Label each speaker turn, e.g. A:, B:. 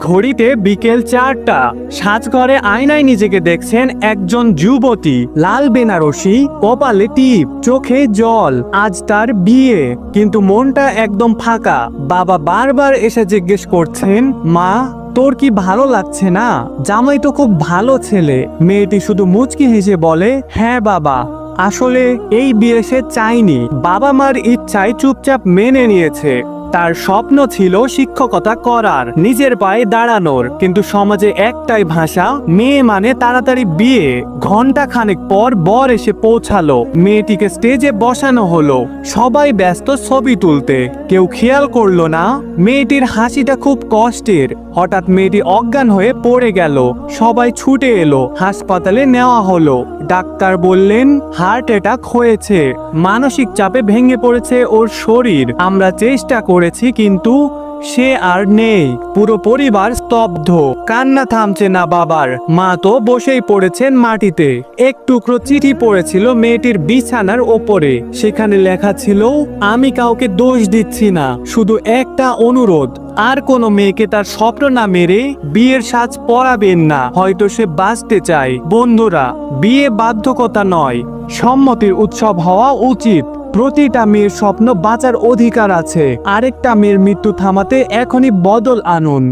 A: ঘড়িতে বিকেল 4টা। সাজঘরে আয়নায় নিজেকে দেখছেন একজন যুবতী, লাল বেনারসি, কপালে টিপ, চোখে জল। আজ তার বিয়ে, কিন্তু মনটা একদম ফাঁকা। বাবা বারবার এসে জিজ্ঞেস করছেন, মা তোর কি ভালো লাগছে না? জামাই তো খুব ভালো ছেলে। মেয়েটি শুধু মুচকি হেসে বলে, হ্যাঁ বাবা, আসলে এই বিয়ে সে চায়নি, বাবা মার ইচ্ছায় চুপচাপ মেনে নিয়েছে। তার স্বপ্ন ছিল শিক্ষকতা করার, নিজের পায়ে দাঁড়ানোর, কিন্তু সমাজে একটাই ভাষা, মেয়ে মানে তাড়াতাড়ি বিয়ে। ঘন্টা খানেক পর বর এসে পৌঁছালো, মেয়েটিকে স্টেজে বসানো হলো। সবাই ব্যস্ত ছবি তুলতে, কেউ খেয়াল করলো না মেয়েটির হাসিটা খুব কষ্টের। হঠাৎ মেয়েটি অজ্ঞান হয়ে পড়ে গেল। সবাই ছুটে এলো, হাসপাতালে নেওয়া হলো। ডাক্তার বললেন হার্ট অ্যাটাক হয়েছে, মানসিক চাপে ভেঙে পড়েছে ওর শরীর। আমরা চেষ্টা করেছি, কিন্তু সে আর নেই। পুরো পরিবার স্তব্ধ, কান্না থামছে না বাবার। মা তো বসেই পড়েছেন মাটিতে। এক টুকরো চিঠি পড়েছিল মেয়েটির বিছানার ওপরে। সেখানে লেখা ছিল, আমি কাউকে দোষ দিচ্ছি না, শুধু একটা অনুরোধ, আর কোনো মেয়েকে তার স্বপ্ন না মেরে বিয়ের সাজ পরাবেন না, হয়তো সে বাঁচতে চায়। বন্ধুরা, বিয়ে বাধ্যকতা নয়, সম্মতির উৎসব হওয়া উচিত। প্রতিটা মেয়ের স্বপ্ন বাঁচার অধিকার আছে। আরেকটা মেয়ের মৃত্যু থামাতে এখনই বদল আনুন।